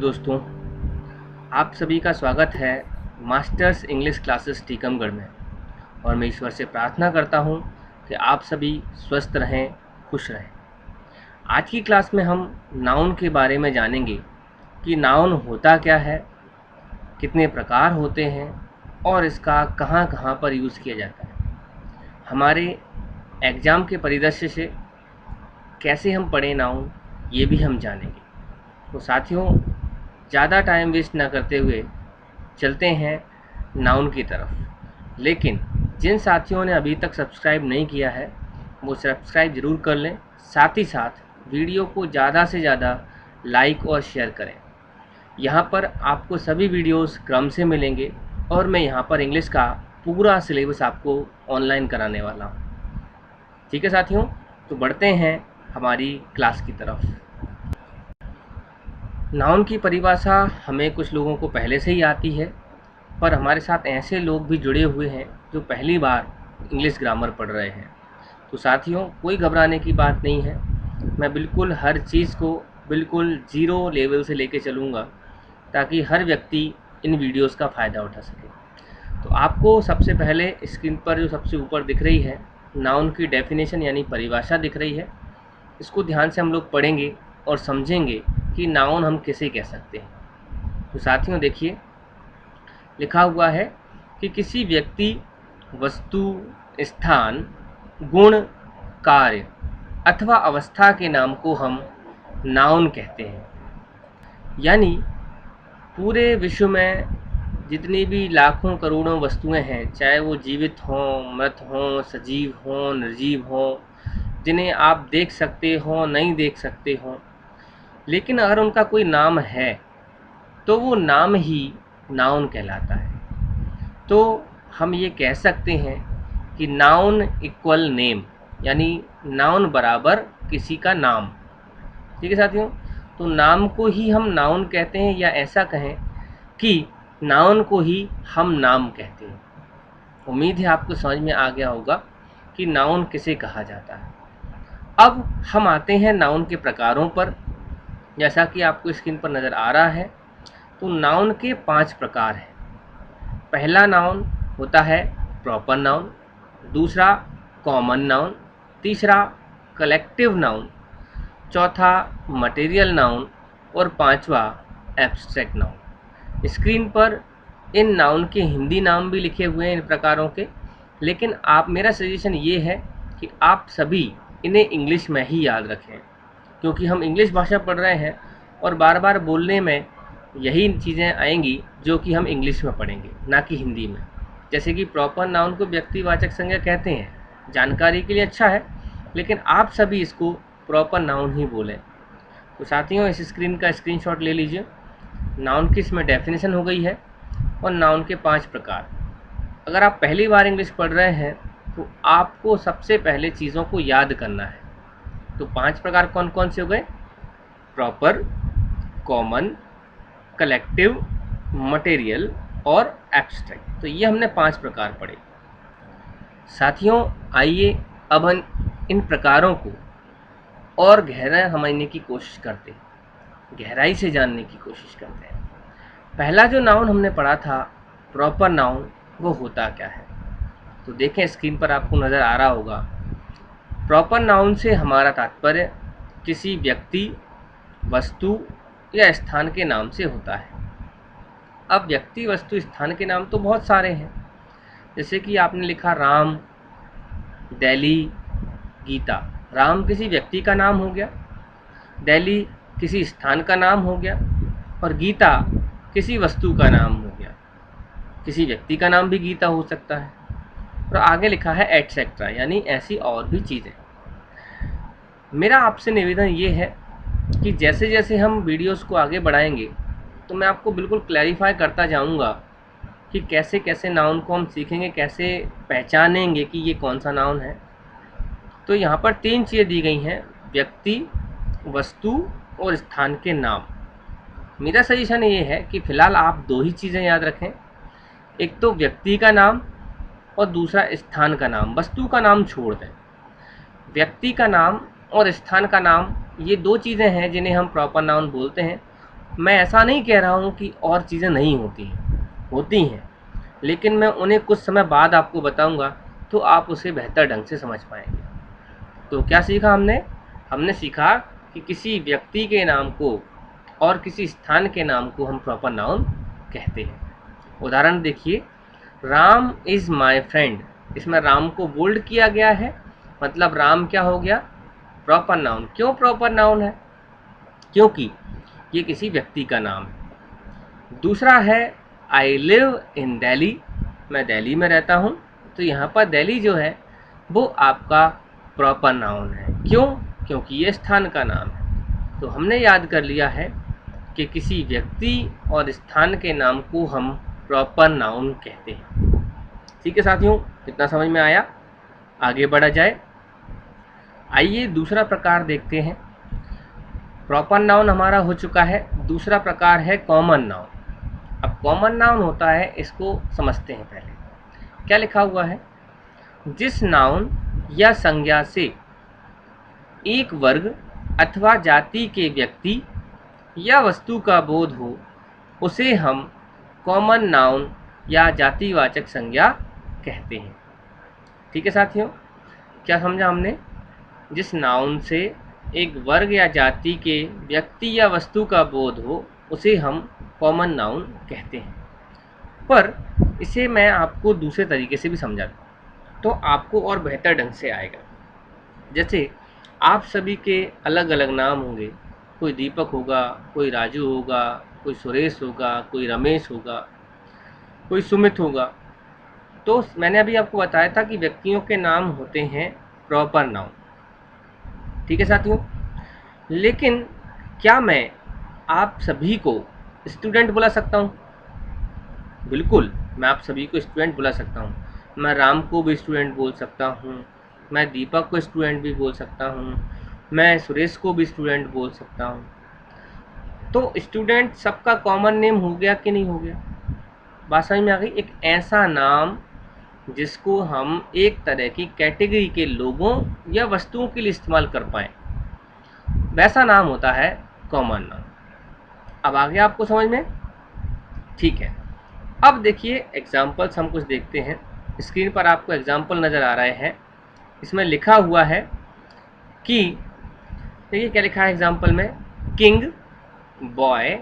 दोस्तों, आप सभी का स्वागत है मास्टर्स इंग्लिश क्लासेस टीकमगढ़ में। और मैं ईश्वर से प्रार्थना करता हूं कि आप सभी स्वस्थ रहें, खुश रहें। आज की क्लास में हम नाउन के बारे में जानेंगे कि नाउन होता क्या है, कितने प्रकार होते हैं और इसका कहां कहां पर यूज़ किया जाता है। हमारे एग्ज़ाम के परिदृश्य से कैसे हम पढ़ें नाउन, ये भी हम जानेंगे। तो साथियों, ज़्यादा टाइम वेस्ट ना करते हुए चलते हैं नाउन की तरफ। लेकिन जिन साथियों ने अभी तक सब्सक्राइब नहीं किया है वो सब्सक्राइब ज़रूर कर लें। साथ ही साथ वीडियो को ज़्यादा से ज़्यादा लाइक और शेयर करें। यहाँ पर आपको सभी वीडियोस क्रम से मिलेंगे और मैं यहाँ पर इंग्लिश का पूरा सिलेबस आपको ऑनलाइन कराने वाला हूँ। ठीक है साथियों, तो बढ़ते हैं हमारी क्लास की तरफ। नाउन की परिभाषा हमें कुछ लोगों को पहले से ही आती है, पर हमारे साथ ऐसे लोग भी जुड़े हुए हैं जो पहली बार इंग्लिश ग्रामर पढ़ रहे हैं। तो साथियों, कोई घबराने की बात नहीं है। मैं बिल्कुल हर चीज़ को बिल्कुल ज़ीरो लेवल से लेके चलूँगा ताकि हर व्यक्ति इन वीडियोस का फ़ायदा उठा सके। तो आपको सबसे पहले स्क्रीन पर जो सबसे ऊपर दिख रही है नाउन की डेफिनेशन यानी परिभाषा दिख रही है। इसको ध्यान से हम लोग पढ़ेंगे और समझेंगे कि नाउन हम किसे कह सकते हैं। तो साथियों देखिए, लिखा हुआ है कि किसी व्यक्ति, वस्तु, स्थान, गुण, कार्य अथवा अवस्था के नाम को हम नाउन कहते हैं। यानी पूरे विश्व में जितनी भी लाखों करोड़ों वस्तुएं हैं, चाहे वो जीवित हों, मृत हों, सजीव हों, निर्जीव हों, जिन्हें आप देख सकते हो, नहीं देख सकते हो, लेकिन अगर उनका कोई नाम है तो वो नाम ही नाउन कहलाता है। तो हम ये कह सकते हैं कि नाउन इक्वल नेम, यानी नाउन बराबर किसी का नाम। ठीक है साथियों, तो नाम को ही हम नाउन कहते हैं, या ऐसा कहें कि नाउन को ही हम नाम कहते हैं। उम्मीद है आपको समझ में आ गया होगा कि नाउन किसे कहा जाता है। अब हम आते हैं नाउन के प्रकारों पर। जैसा कि आपको स्क्रीन पर नज़र आ रहा है, तो नाउन के 5 प्रकार हैं। पहला नाउन होता है प्रॉपर नाउन, दूसरा कॉमन नाउन, तीसरा कलेक्टिव नाउन, चौथा मटेरियल नाउन और पांचवा एब्स्ट्रैक्ट नाउन। स्क्रीन पर इन नाउन के हिंदी नाम भी लिखे हुए हैं इन प्रकारों के, लेकिन मेरा सजेशन ये है कि आप सभी इन्हें इंग्लिश में ही याद रखें, क्योंकि हम इंग्लिश भाषा पढ़ रहे हैं और बार बार बोलने में यही चीज़ें आएंगी जो कि हम इंग्लिश में पढ़ेंगे, ना कि हिंदी में। जैसे कि प्रॉपर नाउन को व्यक्तिवाचक संज्ञा कहते हैं, जानकारी के लिए अच्छा है, लेकिन आप सभी इसको प्रॉपर नाउन ही बोलें। तो साथियों, इस स्क्रीन का स्क्रीनशॉट ले लीजिए। नाउन की इसमें डेफिनेशन हो गई है और नाउन के 5 प्रकार। अगर आप पहली बार इंग्लिश पढ़ रहे हैं तो आपको सबसे पहले चीज़ों को याद करना है। तो 5 प्रकार कौन कौन से हो गए? प्रॉपर, कॉमन, कलेक्टिव, मटेरियल और एब्स्ट्रैक्ट। तो ये हमने 5 प्रकार पढ़े। साथियों, आइए अब हम इन प्रकारों को और गहरा समझने की कोशिश करते हैं, गहराई से जानने की कोशिश करते हैं। पहला जो नाउन हमने पढ़ा था प्रॉपर नाउन, वो होता क्या है? तो देखें, स्क्रीन पर आपको नज़र आ रहा होगा। प्रॉपर नाउन से हमारा तात्पर्य किसी व्यक्ति, वस्तु या स्थान के नाम से होता है। अब व्यक्ति, वस्तु, स्थान के नाम तो बहुत सारे हैं। जैसे कि आपने लिखा राम, दिल्ली, गीता। राम किसी व्यक्ति का नाम हो गया, दिल्ली किसी स्थान का नाम हो गया और गीता किसी वस्तु का नाम हो गया। किसी व्यक्ति का नाम भी गीता हो सकता है। और आगे लिखा है एटसेट्रा, यानी ऐसी और भी चीज़ें। मेरा आपसे निवेदन ये है कि जैसे जैसे हम वीडियोस को आगे बढ़ाएंगे तो मैं आपको बिल्कुल क्लैरिफाई करता जाऊंगा कि कैसे कैसे नाउन को हम सीखेंगे, कैसे पहचानेंगे कि ये कौन सा नाउन है। तो यहाँ पर 3 चीज़ें दी गई हैं, व्यक्ति, वस्तु और स्थान के नाम। मेरा सजेशन ये है कि फ़िलहाल आप 2 ही चीज़ें याद रखें, एक तो व्यक्ति का नाम और दूसरा स्थान का नाम। वस्तु का नाम छोड़ दें। व्यक्ति का नाम और स्थान का नाम, ये 2 चीज़ें हैं जिन्हें हम प्रॉपर नाउन बोलते हैं, मैं ऐसा नहीं कह रहा हूँ कि और चीज़ें नहीं होती हैं, लेकिन मैं उन्हें कुछ समय बाद आपको बताऊँगा, तो आप उसे बेहतर ढंग से समझ पाएंगे। तो क्या सीखा हमने? हमने सीखा कि किसी व्यक्ति के नाम को और किसी स्थान के नाम को हम प्रॉपर नाउन कहते हैं। उदाहरण देखिए, राम इज़ माय फ्रेंड। इसमें राम को बोल्ड किया गया है, मतलब राम क्या हो गया? Proper noun. क्यों प्रॉपर नाउन है? क्योंकि ये किसी व्यक्ति का नाम है। दूसरा है आई लिव इन दिल्ली, मैं दिल्ली में रहता हूँ, तो यहाँ पर दिल्ली जो है वो आपका प्रॉपर नाउन है। क्यों? क्योंकि ये स्थान का नाम है। तो हमने याद कर लिया है कि किसी व्यक्ति और स्थान के नाम को हम प्रॉपर नाउन कहते हैं। ठीक है साथियों, कितना समझ में आया? आगे बढ़ा जाए। आइए दूसरा प्रकार देखते हैं। प्रॉपर नाउन हमारा हो चुका है, दूसरा प्रकार है कॉमन नाउन। अब कॉमन नाउन होता है, इसको समझते हैं पहले। क्या लिखा हुआ है? जिस नाउन या संज्ञा से एक वर्ग अथवा जाति के व्यक्ति या वस्तु का बोध हो, उसे हम कॉमन नाउन या जातिवाचक संज्ञा कहते हैं। ठीक है साथियों, क्या समझा हमने? जिस नाउन से एक वर्ग या जाति के व्यक्ति या वस्तु का बोध हो, उसे हम कॉमन नाउन कहते हैं। पर इसे मैं आपको दूसरे तरीके से भी समझा दूँ तो आपको और बेहतर ढंग से आएगा। जैसे आप सभी के अलग अलग नाम होंगे, कोई दीपक होगा, कोई राजू होगा, कोई सुरेश होगा, कोई रमेश होगा, कोई सुमित होगा। तो मैंने अभी आपको बताया था कि व्यक्तियों के नाम होते हैं प्रॉपर नाउन। ठीक है साथियों, लेकिन क्या मैं आप सभी को स्टूडेंट बुला सकता हूँ? बिल्कुल, मैं आप सभी को स्टूडेंट बुला सकता हूँ। मैं राम को भी स्टूडेंट बोल सकता हूँ, मैं दीपक को स्टूडेंट भी बोल सकता हूँ, मैं सुरेश को भी स्टूडेंट बोल सकता हूँ। तो स्टूडेंट सबका कॉमन नेम हो गया कि नहीं हो गया? बात समझ में आ गई? एक ऐसा नाम जिसको हम एक तरह की कैटेगरी के लोगों या वस्तुओं के लिए इस्तेमाल कर पाएँ, वैसा नाम होता है कॉमन नाउन। अब आ गया आपको समझ में? ठीक है, अब देखिए एग्जाम्पल्स हम कुछ देखते हैं। स्क्रीन पर आपको एग्जाम्पल नज़र आ रहे हैं। इसमें लिखा हुआ है कि, देखिए क्या लिखा है एग्जाम्पल में, king, boy,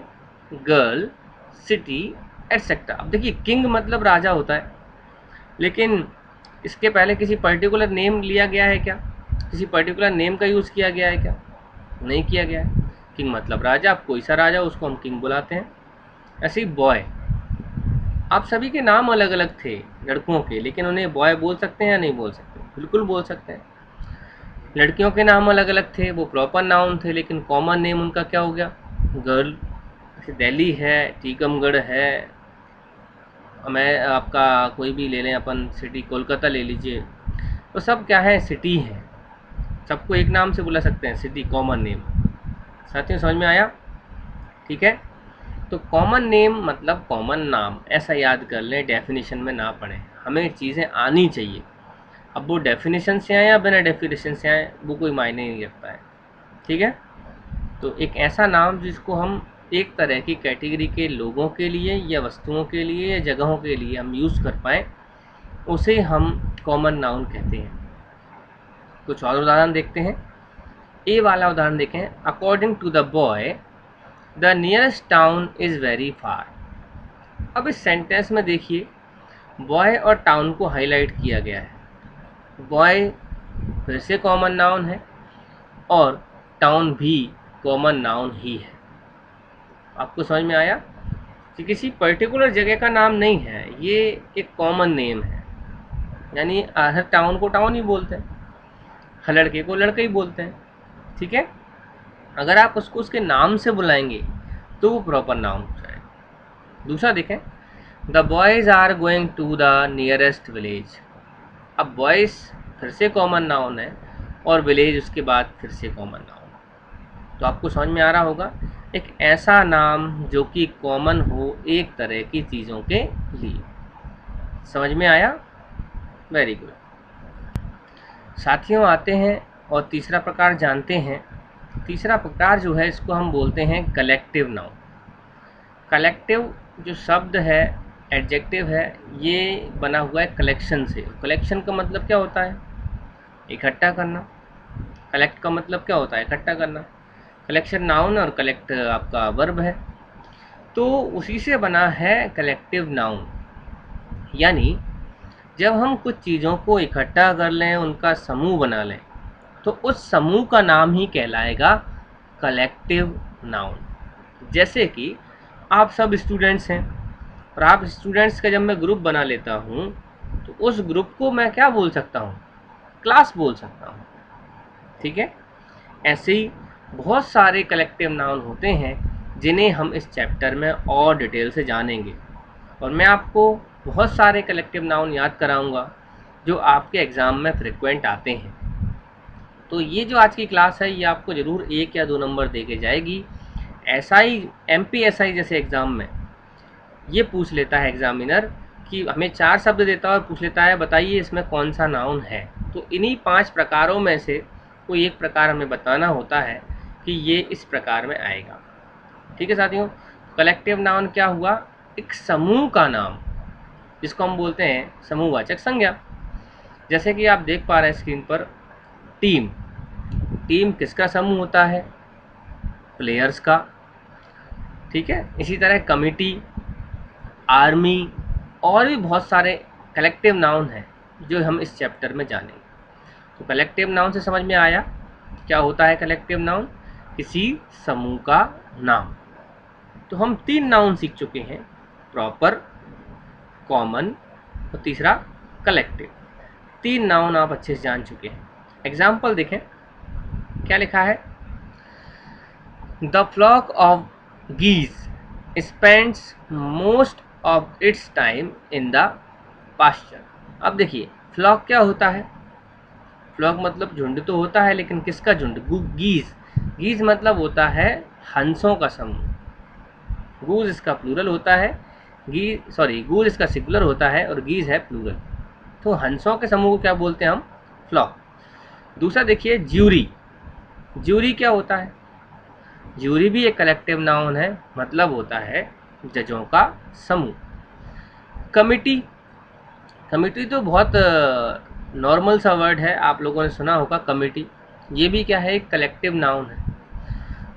girl, city etcetera. अब देखिए किंग मतलब राजा होता है, लेकिन इसके पहले किसी पर्टिकुलर नेम लिया गया है क्या? किसी पर्टिकुलर नेम का यूज़ किया गया है क्या? नहीं किया गया है। किंग मतलब राजा, अब कोई सा राजा उसको हम किंग बुलाते हैं। ऐसे ही बॉय, आप सभी के नाम अलग अलग थे लड़कों के, लेकिन उन्हें बॉय बोल सकते हैं या नहीं बोल सकते? बिल्कुल बोल सकते हैं। लड़कियों के नाम अलग अलग थे, वो प्रॉपर नाउन थे, लेकिन कॉमन नेम उनका क्या हो गया? गर्ल। जैसे दिल्ली है, टीकमगढ़ है, मैं आपका कोई भी ले लें अपन, सिटी कोलकाता ले लीजिए, तो सब क्या है? सिटी है। सबको एक नाम से बुला सकते हैं, सिटी, कॉमन नेम। साथियों समझ में आया? ठीक है, तो कॉमन नेम मतलब कॉमन नाम, ऐसा याद कर लें, डेफिनेशन में ना पढ़ें, हमें चीज़ें आनी चाहिए। अब वो डेफिनेशन से आए या बिना डेफिनेशन से आए, वो कोई मायने नहीं रखता है। ठीक है, तो एक ऐसा नाम जिसको हम एक तरह की कैटेगरी के लोगों के लिए या वस्तुओं के लिए या जगहों के लिए हम यूज़ कर पाएँ, उसे हम कॉमन नाउन कहते हैं। कुछ और उदाहरण देखते हैं। ए वाला उदाहरण देखें, according to the boy the nearest town is very far. अब इस सेंटेंस में देखिए, बॉय और टाउन को हाईलाइट किया गया है। बॉय फिर से कॉमन नाउन है और टाउन भी कॉमन नाउन ही है। आपको समझ में आया कि किसी पर्टिकुलर जगह का नाम नहीं है, ये एक कॉमन नेम है। यानी हर टाउन को टाउन ही बोलते हैं, हर लड़के को लड़का ही बोलते हैं। ठीक है, अगर आप उसको उसके नाम से बुलाएंगे तो वो प्रॉपर नाउन हो जाएगा। दूसरा देखें, the boys are going to the nearest village. अब बॉयज़ फिर से कॉमन नाउन है और विलेज उसके बाद फिर से कॉमन नाउन। तो आपको समझ में आ रहा होगा, एक ऐसा नाम जो कि कॉमन हो एक तरह की चीज़ों के लिए। समझ में आया? Very good. साथियों आते हैं और तीसरा प्रकार जानते हैं। तीसरा प्रकार जो है इसको हम बोलते हैं कलेक्टिव नाउन। कलेक्टिव जो शब्द है, एडजेक्टिव है, ये बना हुआ है कलेक्शन से। कलेक्शन का मतलब क्या होता है? इकट्ठा करना। कलेक्ट का मतलब क्या होता है? इकट्ठा करना। कलेक्शन नाउन और कलेक्ट आपका वर्ब है, तो उसी से बना है कलेक्टिव नाउन। यानी जब हम कुछ चीज़ों को इकट्ठा कर लें, उनका समूह बना लें, तो उस समूह का नाम ही कहलाएगा कलेक्टिव नाउन। जैसे कि आप सब स्टूडेंट्स हैं, और आप स्टूडेंट्स का जब मैं ग्रुप बना लेता हूँ, तो उस ग्रुप को मैं क्या बोल सकता हूँ? क्लास बोल सकता हूँ। ठीक है, ऐसे ही बहुत सारे कलेक्टिव नाउन होते हैं जिन्हें हम इस चैप्टर में और डिटेल से जानेंगे, और मैं आपको बहुत सारे कलेक्टिव नाउन याद कराऊंगा जो आपके एग्ज़ाम में फ्रिक्वेंट आते हैं। तो ये जो आज की क्लास है, ये आपको ज़रूर 1 या 2 नंबर दे के जाएगी। SI MPSI जैसे एग्ज़ाम में ये पूछ लेता है एग्जामिनर कि हमें 4 शब्द देता है और पूछ लेता है बताइए इसमें कौन सा नाउन है। तो इन्हीं 5 प्रकारों में से कोई एक प्रकार हमें बताना होता है कि ये इस प्रकार में आएगा। ठीक है साथियों, कलेक्टिव नाउन क्या हुआ? एक समूह का नाम, जिसको हम बोलते हैं समूहवाचक संज्ञा। जैसे कि आप देख पा रहे हैं स्क्रीन पर, टीम। टीम किसका समूह होता है? प्लेयर्स का। ठीक है, इसी तरह कमिटी, आर्मी, और भी बहुत सारे कलेक्टिव नाउन हैं जो हम इस चैप्टर में जानेंगे। तो कलेक्टिव नाउन से समझ में आया क्या होता है कलेक्टिव नाउन? किसी समूह का नाम। तो हम 3 नाउन सीख चुके हैं, प्रॉपर, कॉमन और तीसरा कलेक्टिव। 3 नाउन आप अच्छे से जान चुके हैं। एग्जाम्पल देखें, क्या लिखा है? The flock of geese spends most of its time in the pasture। अब देखिए, फ्लॉक क्या होता है? फ्लॉक मतलब झुंड तो होता है, लेकिन किसका झुंड? गीज। गीज मतलब होता है हंसों का समूह। गूज इसका प्लूरल होता है, गूज इसका सिंगुलर होता है और गीज है प्लूरल। तो हंसों के समूह को क्या बोलते हैं हम? फ्लॉक। दूसरा देखिए, ज्यूरी। ज्यूरी क्या होता है? ज्यूरी भी एक कलेक्टिव नाउन है, मतलब होता है जजों का समूह। कमिटी। कमिटी तो बहुत नॉर्मल सा वर्ड है, आप लोगों ने सुना होगा कमिटी। ये भी क्या है? एक कलेक्टिव नाउन है।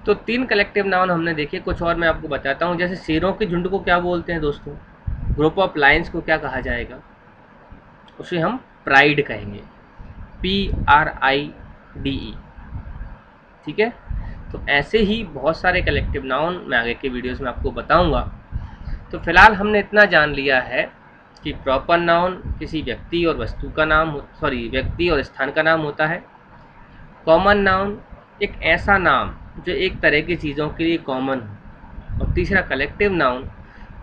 तो 3 कलेक्टिव नाउन हमने देखे, कुछ और मैं आपको बताता हूँ। जैसे शेरों के झुंड को क्या बोलते हैं दोस्तों? ग्रुप ऑफ लायंस को क्या कहा जाएगा? उसे हम प्राइड कहेंगे, PRIDE। ठीक है, तो ऐसे ही बहुत सारे कलेक्टिव नाउन मैं आगे के वीडियोस में आपको बताऊंगा। तो फिलहाल हमने इतना जान लिया है कि प्रॉपर नाउन किसी व्यक्ति और वस्तु का नाम, व्यक्ति और स्थान का नाम होता है। कॉमन नाउन एक ऐसा नाम जो एक तरह की चीज़ों के लिए कॉमन हो। और तीसरा कलेक्टिव नाउन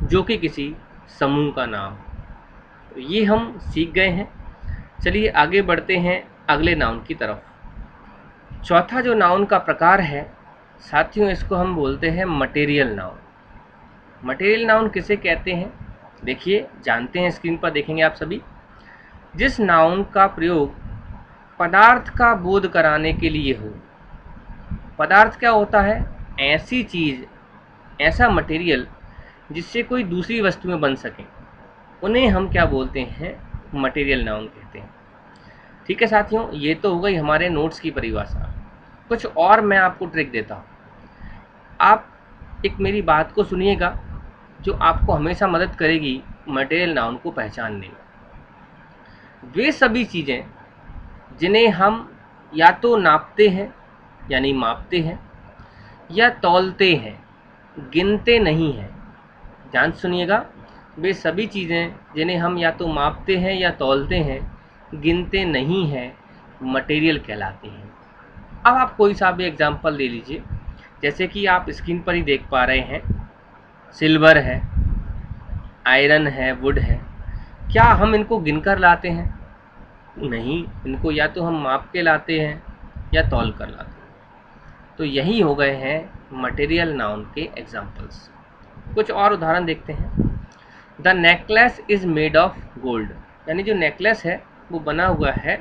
जो कि किसी समूह का नाम। तो ये हम सीख गए हैं। चलिए आगे बढ़ते हैं अगले नाउन की तरफ। चौथा जो नाउन का प्रकार है साथियों, इसको हम बोलते हैं मटेरियल नाउन। मटेरियल नाउन किसे कहते हैं? देखिए, जानते हैं, स्क्रीन पर देखेंगे आप सभी। जिस नाउन का प्रयोग पदार्थ का बोध कराने के लिए हो। पदार्थ क्या होता है? ऐसी चीज़, ऐसा मटेरियल जिससे कोई दूसरी वस्तुएं बन सकें, उन्हें हम क्या बोलते हैं? मटेरियल नाउन कहते हैं। ठीक है साथियों, ये तो हो गई हमारे नोट्स की परिभाषा। कुछ और मैं आपको ट्रिक देता हूँ। आप एक मेरी बात को सुनिएगा जो आपको हमेशा मदद करेगी मटेरियल नाउन को पहचानने में। वे सभी चीज़ें जिन्हें हम या तो नापते हैं यानी मापते हैं, या तौलते हैं, गिनते नहीं हैं। ध्यान सुनिएगा, वे सभी चीज़ें जिन्हें हम या तो मापते हैं या तौलते हैं, गिनते नहीं हैं, मटेरियल कहलाती हैं। अब आप कोई सा भी एग्जाम्पल ले लीजिए, जैसे कि आप स्क्रीन पर ही देख पा रहे हैं, सिल्वर है, आयरन है, वुड है। क्या हम इनको गिनकर लाते हैं? नहीं, इनको या तो हम माप के लाते हैं या तौल कर लाते हैं। तो यही हो गए हैं मटेरियल नाउन के एग्जाम्पल्स। कुछ और उदाहरण देखते हैं। The necklace is made of gold. यानी जो नेकलेस है वो बना हुआ है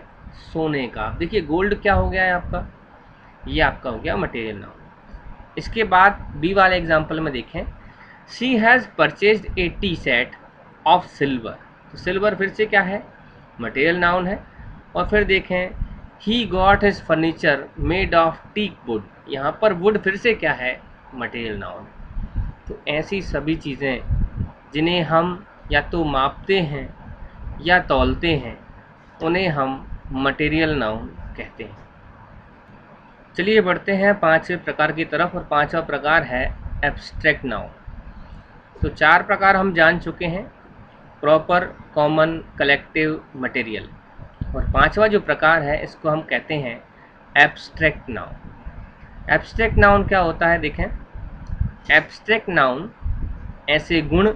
सोने का। देखिए, गोल्ड क्या हो गया है आपका? ये आपका हो गया मटेरियल नाउन। इसके बाद बी वाले एग्जाम्पल में देखें, she has purchased A T set of silver. तो सिल्वर फिर से क्या है, मटेरियल नाउन है। और फिर देखें, he got his furniture made of teak wood. यहाँ पर वुड फिर से क्या है, मटेरियल नाउन। तो ऐसी सभी चीज़ें जिन्हें हम या तो मापते हैं या तौलते हैं, उन्हें हम मटेरियल नाउन कहते हैं। चलिए बढ़ते हैं पांचवें प्रकार की तरफ, और पांचवा प्रकार है एब्स्ट्रैक्ट नाउन। तो चार प्रकार हम जान चुके हैं, प्रॉपर, कॉमन, कलेक्टिव, मटेरियल। और पांचवा जो प्रकार है इसको हम कहते हैं एब्स्ट्रैक्ट नाउन। एब्स्ट्रैक्ट नाउन क्या होता है, देखें। एब्स्ट्रैक्ट नाउन ऐसे गुण,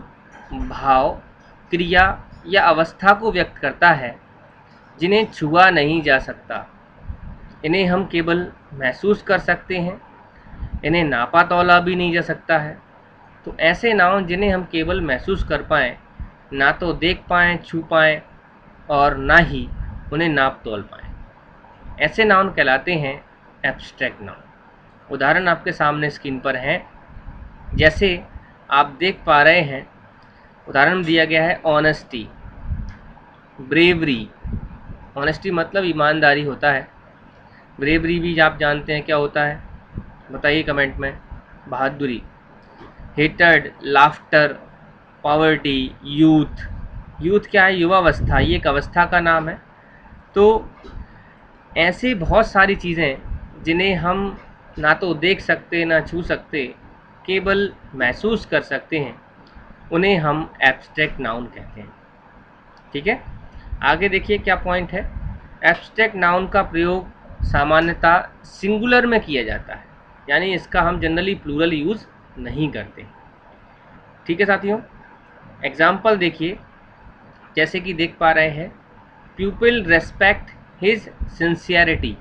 भाव, क्रिया या अवस्था को व्यक्त करता है जिन्हें छुआ नहीं जा सकता। इन्हें हम केवल महसूस कर सकते हैं, इन्हें नापा तौला भी नहीं जा सकता है। तो ऐसे नाउन जिन्हें हम केवल महसूस कर पाएँ, ना तो देख पाएँ, छू पाएँ, और ना ही उन्हें नाप तौल पाएँ, ऐसे नाउन कहलाते हैं एब्स्ट्रैक्ट नाउन। उदाहरण आपके सामने स्क्रीन पर हैं, जैसे आप देख पा रहे हैं। उदाहरण दिया गया है ऑनेस्टी, ब्रेवरी। ऑनेस्टी मतलब ईमानदारी होता है। ब्रेवरी भी आप जानते हैं क्या होता है, बताइए कमेंट में। बहादुरी। Hatred, laughter, poverty, youth. Youth क्या है, युवावस्था, ये एक अवस्था का नाम है। तो ऐसे बहुत सारी चीज़ें जिन्हें हम ना तो देख सकते, ना छू सकते, केवल महसूस कर सकते हैं, उन्हें हम एब्स्ट्रैक्ट नाउन कहते हैं। ठीक है, आगे देखिए क्या पॉइंट है। एब्स्ट्रैक्ट नाउन का प्रयोग सामान्यतः सिंगुलर में किया जाता है, यानी इसका हम जनरली प्लूरल यूज़ नहीं करते। ठीक है साथियों, एग्जाम्पल देखिए, जैसे कि देख पा रहे हैं, पीपल रेस्पेक्ट हिज सिंसियरिटी।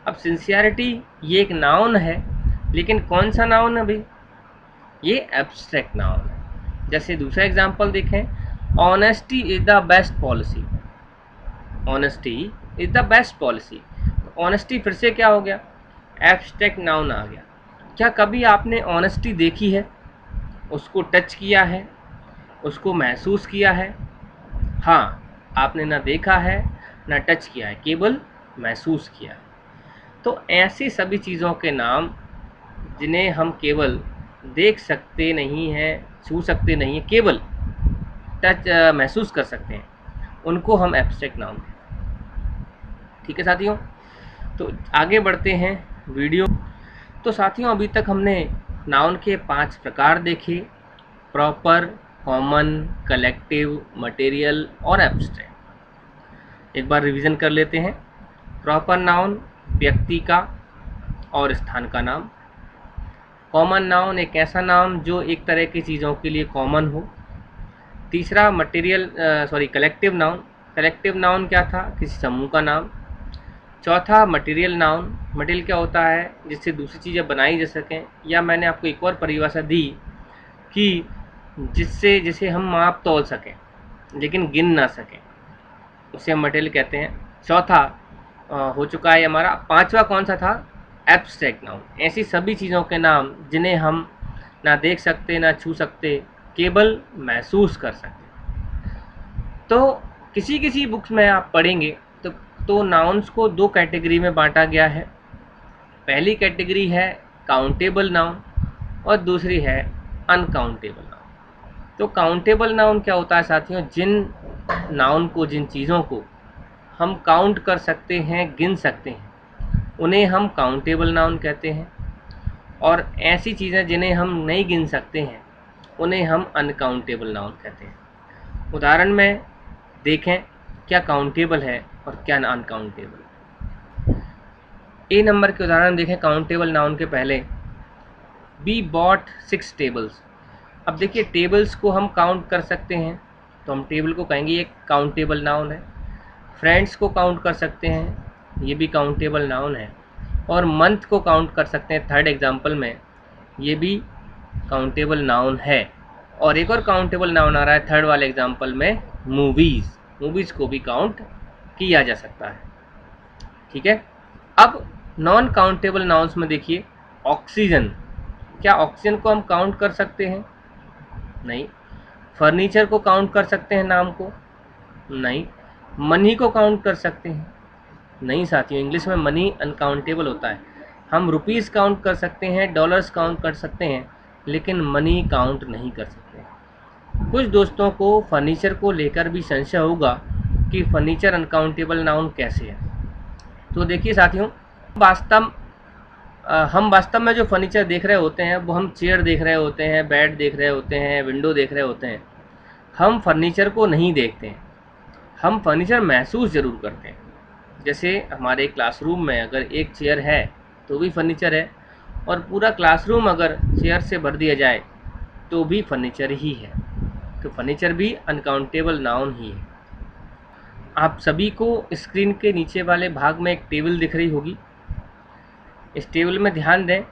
अब सिंसियरिटी ये एक नाउन है, लेकिन कौन सा नाउन है भाई, ये एब्स्ट्रैक्ट नाउन है। जैसे दूसरा एग्जाम्पल देखें, honesty is the best policy. Honesty is the best policy. Honesty फिर से क्या हो गया, एब्स्ट्रैक्ट नाउन आ गया। क्या कभी आपने ऑनेस्टी देखी है, उसको टच किया है, उसको महसूस किया है? हाँ, आपने ना देखा है ना टच किया है, केवल महसूस किया है। तो ऐसी सभी चीज़ों के नाम जिन्हें हम केवल देख सकते नहीं हैं, छू सकते नहीं हैं, केवल टच महसूस कर सकते हैं, उनको हम एब्स्ट्रैक्ट नाउन कहते हैं। ठीक है साथियों, तो आगे बढ़ते हैं वीडियो। तो साथियों, अभी तक हमने नाउन के 5 प्रकार देखे, प्रॉपर, कॉमन, कलेक्टिव, मटेरियल और एब्स्ट्रैक्ट। एक बार रिवीजन कर लेते हैं। प्रॉपर नाउन व्यक्ति का और स्थान का नाम। कॉमन नाउन एक ऐसा नाम जो एक तरह की चीज़ों के लिए कॉमन हो। तीसरा कलेक्टिव नाउन। कलेक्टिव नाउन क्या था, किसी समूह का नाम। चौथा मटेरियल नाउन। मटेरियल क्या होता है, जिससे दूसरी चीज़ें बनाई जा सकें, या मैंने आपको एक और परिभाषा दी कि जिसे हम माप तौल सकें लेकिन गिन ना सकें, उसे हम मटेरियल कहते हैं। चौथा हो चुका है हमारा। पांचवा कौन सा था, एब्स्ट्रैक्ट नाउन। ऐसी सभी चीज़ों के नाम जिन्हें हम ना देख सकते, ना छू सकते, केवल महसूस कर सकते। तो किसी किसी बुक्स में आप पढ़ेंगे तो नाउन्स को 2 कैटेगरी में बांटा गया है। पहली कैटेगरी है काउंटेबल नाउन और दूसरी है अनकाउंटेबल नाउन। तो काउंटेबल नाउन क्या होता है साथियों, जिन नाउन को, जिन चीज़ों को हम काउंट कर सकते हैं, गिन सकते हैं, उन्हें हम काउंटेबल नाउन कहते हैं। और ऐसी चीज़ें जिन्हें हम नहीं गिन सकते हैं, उन्हें हम अनकाउंटेबल नाउन कहते हैं। उदाहरण में देखें क्या काउंटेबल है और क्या अनकाउंटेबल। ए नंबर के उदाहरण देखें काउंटेबल नाउन के पहले, बी बॉट 6 टेबल्स। अब देखिए, टेबल्स को हम काउंट कर सकते हैं तो हम टेबल को कहेंगे ये काउंटेबल नाउन है। फ्रेंड्स को काउंट कर सकते हैं, ये भी काउंटेबल नाउन है। और मंथ को काउंट कर सकते हैं, थर्ड एग्जाम्पल में, ये भी काउंटेबल नाउन है। और एक और काउंटेबल नाउन आ रहा है थर्ड वाले एग्जाम्पल में, मूवीज़। मूवीज़ को भी काउंट किया जा सकता है। ठीक है, अब नॉन काउंटेबल नाउन्स में देखिए, ऑक्सीजन। क्या ऑक्सीजन को हम काउंट कर सकते हैं? नहीं। फर्नीचर को काउंट कर सकते हैं नाम को? नहीं। मनी को काउंट कर सकते हैं? नहीं साथियों, इंग्लिश में मनी अनकाउंटेबल होता है। हम रुपीज़ काउंट कर सकते हैं, डॉलर्स काउंट कर सकते हैं, लेकिन मनी काउंट नहीं कर सकते। कुछ दोस्तों को फर्नीचर को लेकर भी संशय होगा कि फर्नीचर अनकाउंटेबल नाउन कैसे है। तो देखिए साथियों, हम वास्तव में जो फर्नीचर देख रहे होते हैं वो हम चेयर देख रहे होते हैं, बेड देख रहे होते हैं, विंडो देख रहे होते हैं। हम फर्नीचर को नहीं देखते हैं, हम फर्नीचर महसूस ज़रूर करते हैं। जैसे हमारे क्लासरूम में अगर एक चेयर है तो भी फर्नीचर है, और पूरा क्लासरूम अगर चेयर से भर दिया जाए तो भी फर्नीचर ही है। तो फर्नीचर भी अनकाउंटेबल नाउन ही है। आप सभी को स्क्रीन के नीचे वाले भाग में एक टेबल दिख रही होगी। इस टेबल में ध्यान दें,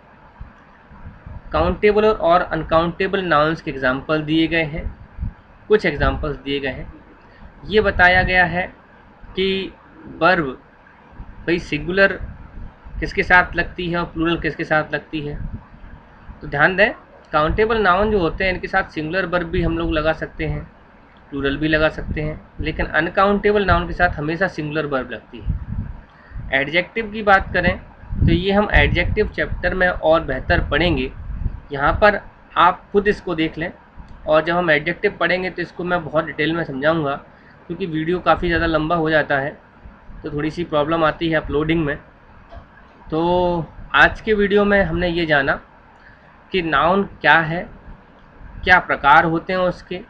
काउंटेबल और अनकाउंटेबल नाउन्स के एग्जाम्पल दिए गए हैं। कुछ एग्जाम्पल्स दिए गए हैं। ये बताया गया है कि वर्ब भाई सिंगुलर किसके साथ लगती है और प्लूरल किसके साथ लगती है। तो ध्यान दें, काउंटेबल नाउन जो होते हैं इनके साथ सिंगुलर वर्ब भी हम लोग लगा सकते हैं, प्लूरल भी लगा सकते हैं, लेकिन अनकाउंटेबल नाउन के साथ हमेशा सिंगुलर वर्ब लगती है। एडजेक्टिव की बात करें तो ये हम एडजेक्टिव चैप्टर में और बेहतर पढ़ेंगे। यहाँ पर आप खुद इसको देख लें, और जब हम एडजेक्टिव पढ़ेंगे तो इसको मैं बहुत डिटेल में समझाऊंगा, क्योंकि वीडियो काफ़ी ज़्यादा लंबा हो जाता है तो थोड़ी सी प्रॉब्लम आती है अपलोडिंग में। तो आज के वीडियो में हमने ये जाना कि नाउन क्या है, क्या प्रकार होते हैं उसके,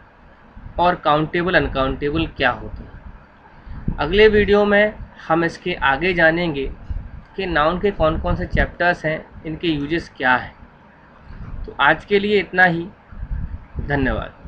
और काउंटेबल अनकाउंटेबल क्या होते हैं। अगले वीडियो में हम इसके आगे जानेंगे कि नाउन के कौन कौन से चैप्टर्स हैं, इनके यूजेस क्या हैं। तो आज के लिए इतना ही। धन्यवाद।